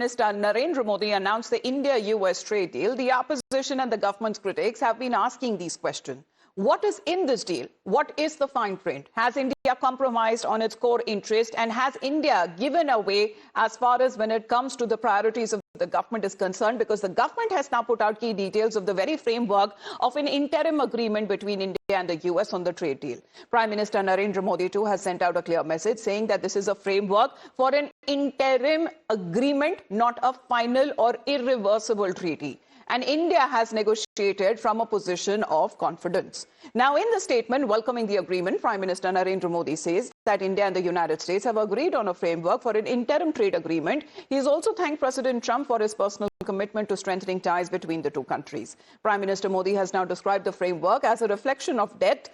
Minister Narendra Modi announced the India-US trade deal, the opposition and the government's critics have been asking these questions. What is in this deal? What is the fine print? Has India compromised on its core interest? And has India given away as far as when it comes to the priorities of the government is concerned? Because the government has now put out key details of the very framework of an interim agreement between India and the US on the trade deal. Prime Minister Narendra Modi too has sent out a clear message saying that this is a framework for an interim agreement, not a final or irreversible treaty. And India has negotiated from a position of confidence. Now, in the statement welcoming the agreement, Prime Minister Narendra Modi says that India and the United States have agreed on a framework for an interim trade agreement. He has also thanked President Trump for his personal commitment to strengthening ties between the two countries. Prime Minister Modi has now described the framework as a reflection of depth,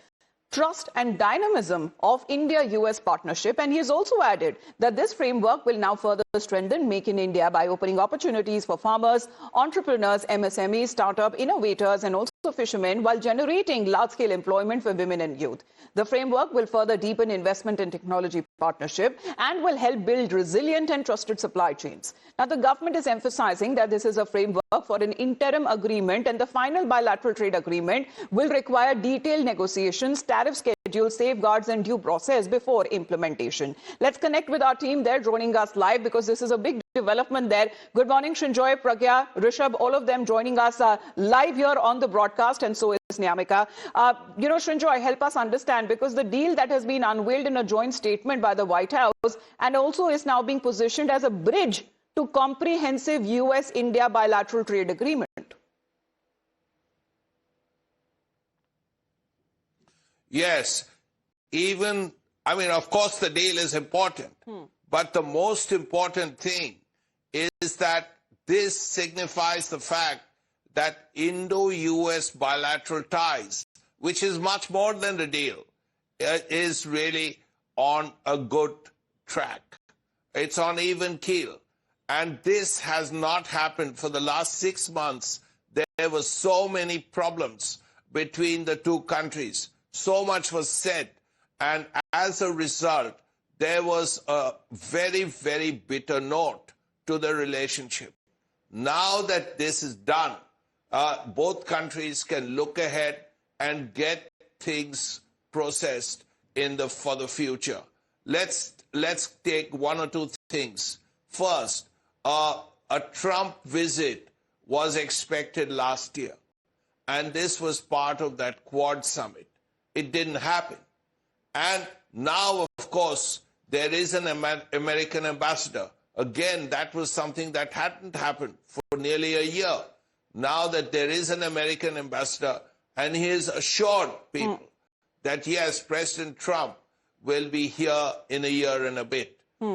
trust and dynamism of India-US partnership, and he has also added that this framework will now further strengthen Make in India by opening opportunities for farmers, entrepreneurs, MSMEs, startup innovators and also fishermen, while generating large-scale employment for women and youth. The framework will further deepen investment in technology partnership and will help build resilient and trusted supply chains. Now, the government is emphasizing that this is a framework for an interim agreement, and the final bilateral trade agreement will require detailed negotiations, tariff schedule, safeguards and due process before implementation. Let's connect with our team there joining us live, because this is a big development there. Good morning, Srinjoy, Pragya, Rishabh, all of them joining us live here on the broadcast, and so is Nyamika. Srinjoy, help us understand, because the deal that has been unveiled in a joint statement by the White House and also is now being positioned as a bridge to comprehensive US-India bilateral trade agreement. Yes, of course the deal is important, but the most important thing is that this signifies the fact that Indo-US bilateral ties, which is much more than the deal, is really on a good track. It's on even keel. And this has not happened for the last 6 months. There were so many problems between the two countries. So much was said. And as a result, there was a very, very bitter note to the relationship. Now that this is done, both countries can look ahead and get things processed for the future. Let's take one or two things. First, a Trump visit was expected last year, and this was part of that Quad summit. It didn't happen. And now, of course, there is an American ambassador. Again, that was something that hadn't happened for nearly a year. Now that there is an American ambassador, and he has assured people that, yes, President Trump will be here in a year and a bit.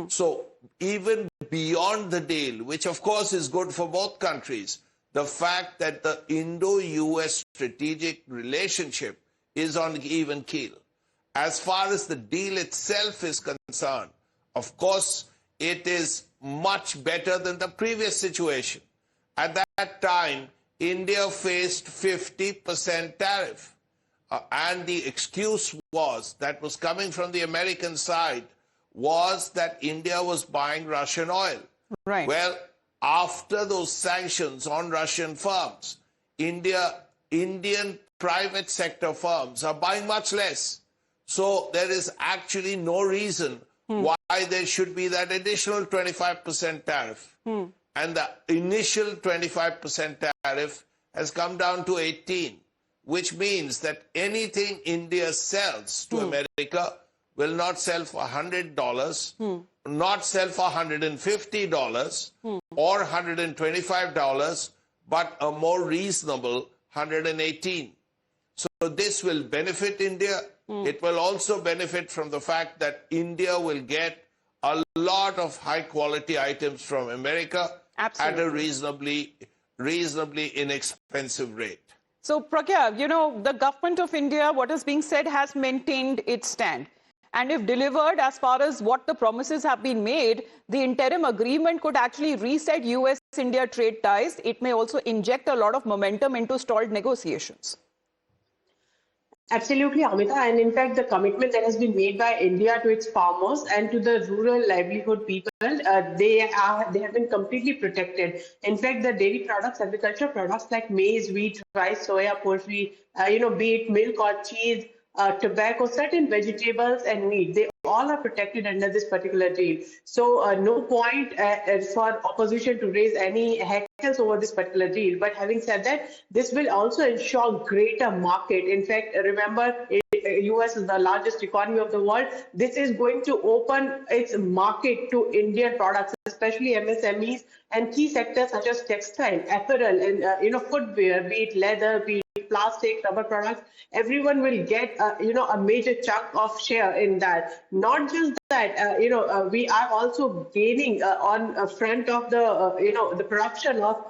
So even beyond the deal, which of course is good for both countries, the fact that the Indo-US strategic relationship is on even keel. As far as the deal itself is concerned, of course, it is much better than the previous situation. At that time, India faced 50% tariff. And the excuse that was coming from the American side was that India was buying Russian oil. Right. Well, after those sanctions on Russian firms, Indian private sector firms are buying much less. So there is actually no reason why there should be that additional 25% tariff. And the initial 25% tariff has come down to 18%, which means that anything India sells to America will not sell for $100, not sell for $150 or $125, but a more reasonable $118. So this will benefit India. It will also benefit from the fact that India will get a lot of high-quality items from America at a reasonably inexpensive rate. So, Pragya, the government of India, what is being said, has maintained its stand. And if delivered as far as what the promises have been made, the interim agreement could actually reset US-India trade ties. It may also inject a lot of momentum into stalled negotiations. Absolutely, Amita. And in fact, the commitment that has been made by India to its farmers and to the rural livelihood people, they have been completely protected. In fact, the dairy products, agricultural products like maize, wheat, rice, soya, poultry, be it milk or cheese, tobacco, certain vegetables and meat, they all are protected under this particular deal. So no point for opposition to raise any heckles over this particular deal. But having said that, this will also ensure greater market. In fact, remember, US is the largest economy of the world. This is going to open its market to Indian products, especially MSMEs and key sectors such as textile, apparel, and footwear, be it leather, be it plastic, rubber products. Everyone will get a major chunk of share in that. Not just that, we are also gaining on front of the production of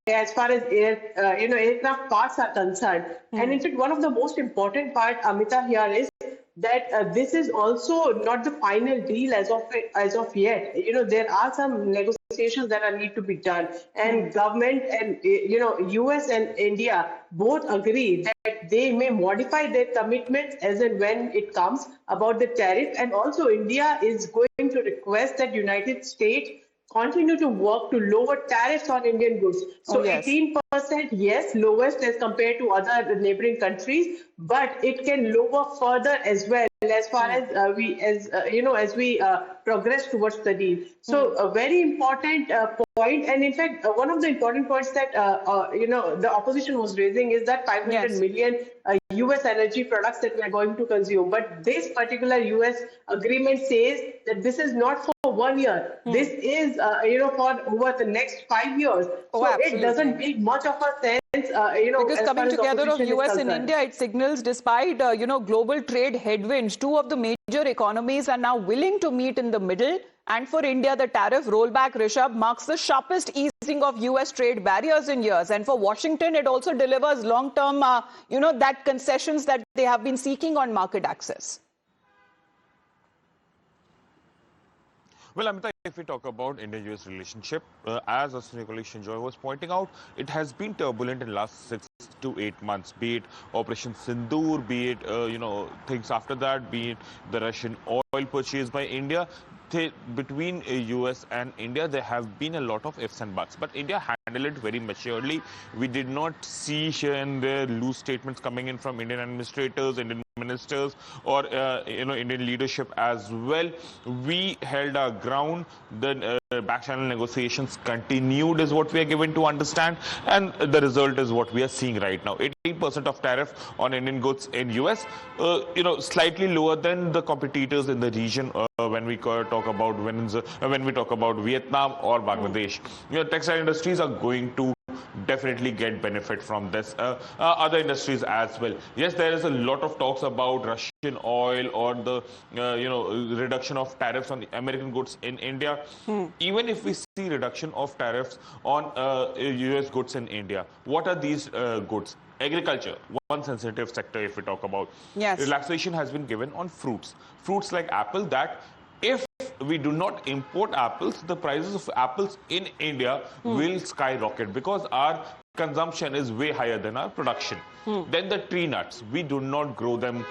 as far as aircraft parts are concerned. And in fact, one of the most important part, Amita, here is that this is also not the final deal as of yet. There are some negotiations that are need to be done, and government and US and India both agree that they may modify their commitments as and when it comes about the tariff. And also India is going to request that United States continue to work to lower tariffs on Indian goods. So yes. 18%, yes, lowest as compared to other neighboring countries, but it can lower further as well as far as we progress towards the deal. So a very important point, and in fact, one of the important points that the opposition was raising is that 500 million US energy products that we are going to consume. But this particular US agreement says that this is not for 1 year. This is for over the next 5 years. So it doesn't make much of a sense. Because coming together of US and India, it signals despite global trade headwinds, two of the major economies are now willing to meet in the middle. And for India, the tariff rollback, Rishabh, marks the sharpest easing of US trade barriers in years. And for Washington, it also delivers long-term, that concessions that they have been seeking on market access. Well, Amita, if we talk about India-US relationship, as Aswini Shinjoy was pointing out, it has been turbulent in the last 6 to 8 months, be it Operation Sindoor, be it, things after that, be it the Russian oil purchase by India. Between US and India, there have been a lot of ifs and buts, but India handled it very maturely. We did not see here and there loose statements coming in from Indian administrators, Indian ministers, or Indian leadership as well. We held our ground. The back channel negotiations continued is what we are given to understand, and the result is what we are seeing right now. 18% of tariff on Indian goods in US, slightly lower than the competitors in the region when we talk about Vietnam or Bangladesh. Textile industries are going to definitely get benefit from this. Other industries as well. Yes, there is a lot of talks about Russian oil or the reduction of tariffs on the American goods in India. Even if we see reduction of tariffs on US goods in India, what are these goods? Agriculture, one sensitive sector if we talk about. Yes. Relaxation has been given on fruits like apple, that if we do not import apples, the prices of apples in India will skyrocket because our consumption is way higher than our production. Then the tree nuts, we do not grow them,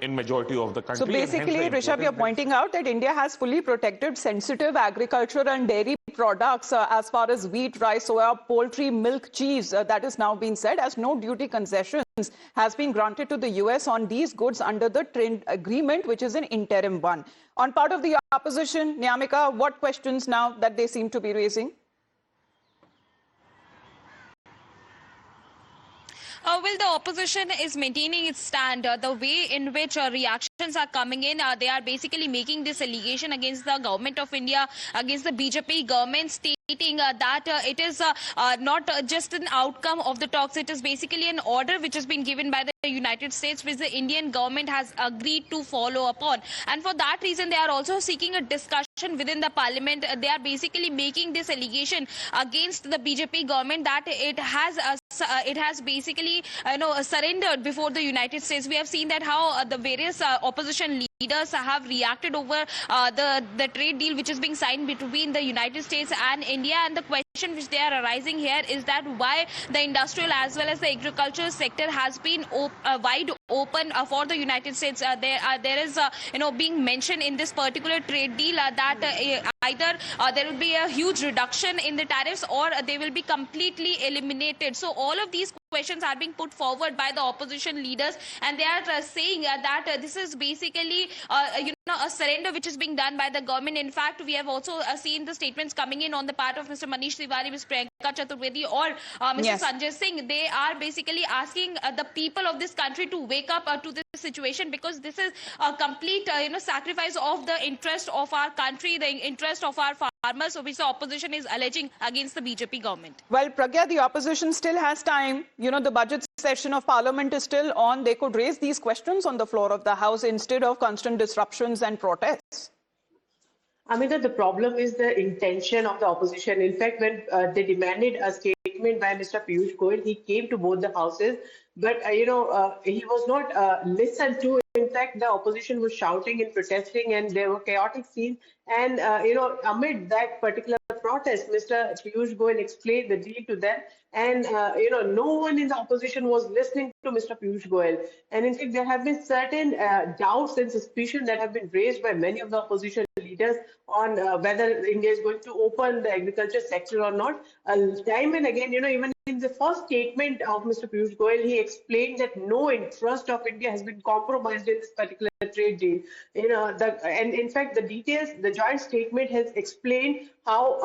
in majority of the country. So basically, Rishabh, you're pointing out that India has fully protected sensitive agriculture and dairy products as far as wheat, rice, soya, poultry, milk, cheese, that is now being said, as no duty concessions has been granted to the US on these goods under the trade agreement, which is an interim one. On part of the opposition, Nyamika, what questions now that they seem to be raising? Well, the opposition is maintaining its stand. The way in which reactions are coming in, they are basically making this allegation against the government of India, against the BJP government, stating that it is not just an outcome of the talks. It is basically an order which has been given by the United States, which the Indian government has agreed to follow upon. And for that reason, they are also seeking a discussion within the parliament. They are basically making this allegation against the BJP government that it has basically surrendered before the United States. We have seen that how the various opposition leaders have reacted over the trade deal which is being signed between the United States and India. And the question question which they are arising here is that why the industrial as well as the agricultural sector has been wide open for the United States. There is being mentioned in this particular trade deal that either there will be a huge reduction in the tariffs or they will be completely eliminated. So all of these questions are being put forward by the opposition leaders, and they are saying that this is basically a surrender which is being done by the government. In fact, we have also seen the statements coming in on the part of Mr. Manish Tiwari, Ms. Priyanka Chaturvedi or Mr. Yes. Sanjay Singh. They are basically asking the people of this country to wake up to this situation, because this is a complete sacrifice of the interest of our country, the interest of our farmers, which the opposition is alleging against the BJP government. Well, Pragya, the opposition still has time. The budget session of parliament is still on. They could raise these questions on the floor of the House instead of constant disruptions and protests. Amita, the problem is the intention of the opposition. In fact, when they demanded a statement by Mr. Piyush Goyal, he came to both the houses, but he was not listened to. In fact, the opposition was shouting and protesting, and there were chaotic scenes. And amid that particular protest, Mr. Piyush Goyal explained the deal to them, and no one in the opposition was listening to Mr. Piyush Goyal. And in fact, there have been certain doubts and suspicions that have been raised by many of the opposition leaders on whether India is going to open the agriculture sector or not. Time and again, even in the first statement of Mr. Piyush Goyal, he explained that no interest of India has been compromised in this particular trade deal. And in fact, the details, the joint statement has explained how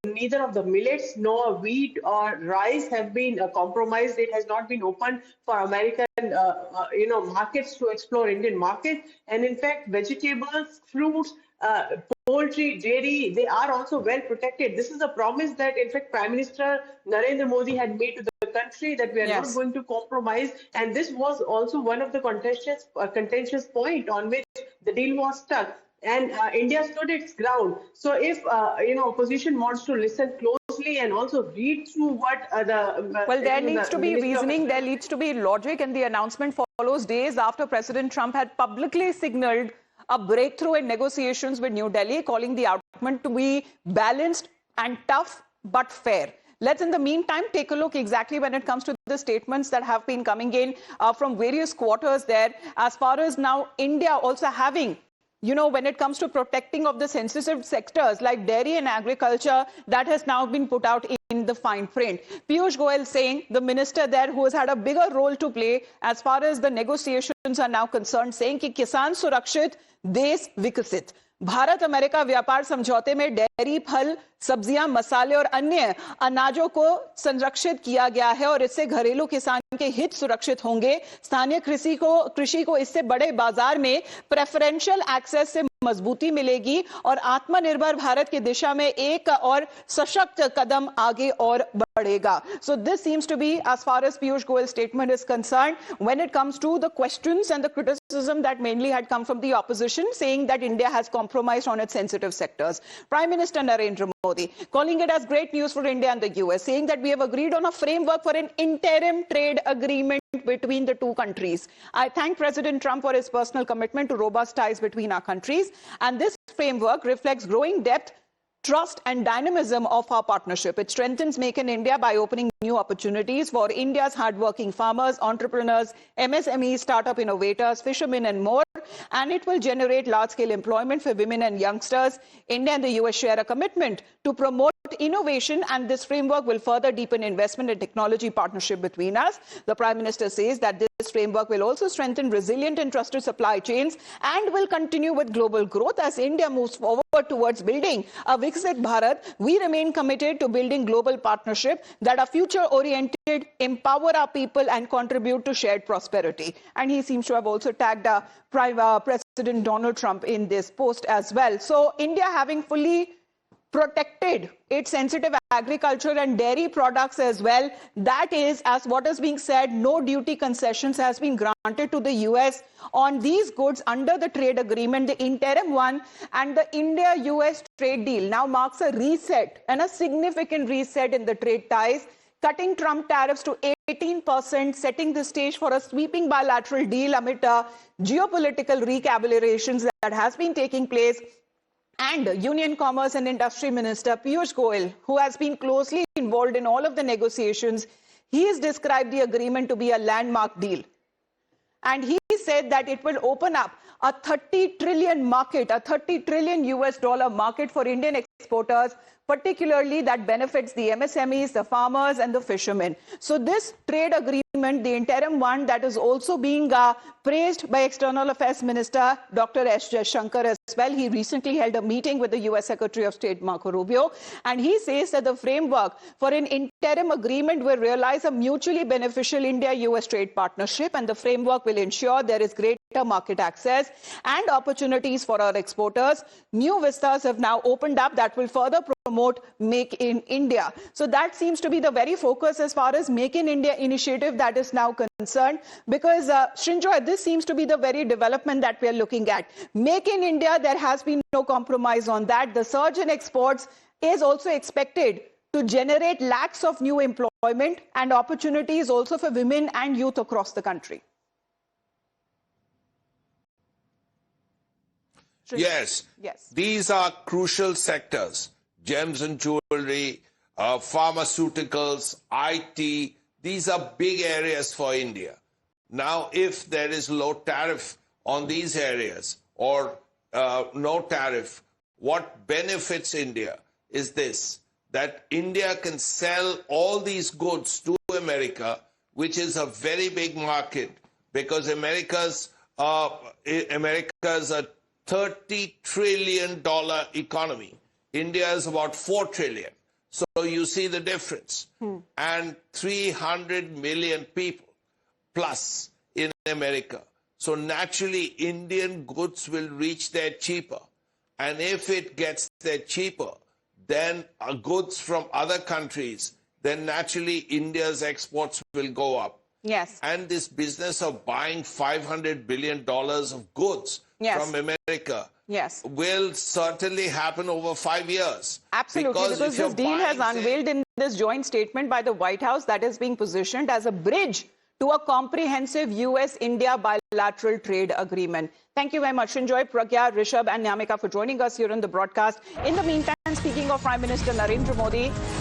neither of the millets nor wheat or rice have been compromised. It has not been opened for American markets to explore Indian markets. And in fact, vegetables, fruits, poultry, dairy, they are also well protected. This is a promise that, in fact, Prime Minister Narendra Modi had made to the country, that we are not going to compromise. And this was also one of the contentious point on which the deal was stuck. And India stood its ground. So if opposition wants to listen closely and also read through what well, there needs to be reasoning, there needs to be logic, and the announcement follows days after President Trump had publicly signaled a breakthrough in negotiations with New Delhi, calling the outcome to be balanced and tough but fair. Let's, in the meantime, take a look exactly when it comes to the statements that have been coming in from various quarters there, as far as now India also having, when it comes to protecting of the sensitive sectors like dairy and agriculture, that has now been put out in the fine print. Piyush Goyal saying, the minister there who has had a bigger role to play as far as the negotiations are now concerned, saying कि किसान सुरक्षित, देश विकसित. Bharat America व्यापार समझौते में dairy, फल, सब्जियां, मसाले और अन्य अनाजों को संरक्षित किया गया है और इससे घरेलू किसान के हित सुरक्षित होंगे. स्थानीय कृषि को इससे बड़े बाजार में प्रेफरेंशियल एक्सेस से मजबूती मिलेगी और आत्मनिर्भर भारत की दिशा में एक और सशक्त कदम आगे और बढ़ेगा. So this seems to be, as far as Piyush Goyal's statement is concerned, when it comes to the questions and the criticism that mainly had come from the opposition, saying that India has compromised on its sensitive sectors. Prime Minister Narendra Modi calling it as great news for India and the US, saying that we have agreed on a framework for an interim trade agreement between the two countries. I thank President Trump for his personal commitment to robust ties between our countries, and this framework reflects growing depth, trust and dynamism of our partnership. It strengthens Make in India by opening new opportunities for India's hardworking farmers, entrepreneurs, MSMEs, startup innovators, fishermen and more. And it will generate large-scale employment for women and youngsters. India and the US share a commitment to promote innovation, and this framework will further deepen investment and technology partnership between us. The Prime Minister says that this framework will also strengthen resilient and trusted supply chains and will continue with global growth as India moves forward towards building a Viksit Bharat. We remain committed to building global partnership that are future-oriented, empower our people and contribute to shared prosperity. And he seems to have also tagged President Donald Trump in this post as well. So India having fully protected its sensitive agriculture and dairy products as well. That is, as what is being said, no duty concessions has been granted to the US on these goods under the trade agreement, the interim one, and the India-US trade deal now marks a reset and a significant reset in the trade ties, cutting Trump tariffs to 18%, setting the stage for a sweeping bilateral deal amid geopolitical recalibrations that has been taking place. And Union Commerce and Industry Minister Piyush Goyal, who has been closely involved in all of the negotiations, he has described the agreement to be a landmark deal. And he said that it will open up a 30 trillion market, a 30 trillion US dollar market for Indian exporters, particularly that benefits the MSMEs, the farmers and the fishermen. So this trade agreement, the interim one, that is also being praised by External Affairs Minister Dr. S. Jaishankar as well. He recently held a meeting with the US Secretary of State Marco Rubio, and he says that the framework for an interim agreement will realize a mutually beneficial India-US trade partnership, and the framework will ensure there is greater market access and opportunities for our exporters. New vistas have now opened up that will further promote Make in India. So that seems to be the very focus as far as Make in India initiative that is now concerned, because Srinjoy, this seems to be the very development that we are looking at. Make in India, there has been no compromise on that. The surge in exports is also expected to generate lakhs of new employment and opportunities also for women and youth across the country. Yes. Yes. These are crucial sectors. Gems and jewelry, pharmaceuticals, IT. These are big areas for India. Now, if there is low tariff on these areas or no tariff, what benefits India is this, that India can sell all these goods to America, which is a very big market, because America's a $30 trillion economy. India is about 4 trillion. So you see the difference. And 300 million people plus in America. So naturally, Indian goods will reach there cheaper. And if it gets there cheaper, then goods from other countries, then naturally India's exports will go up. Yes. And this business of buying $500 billion of goods from America will certainly happen over 5 years. Absolutely, because this deal has unveiled in this joint statement by the White House that is being positioned as a bridge to a comprehensive US-India bilateral trade agreement. Thank you very much, Srinjoy, Pragya, Rishabh and Nyamika for joining us here on the broadcast. In the meantime, speaking of Prime Minister Narendra Modi,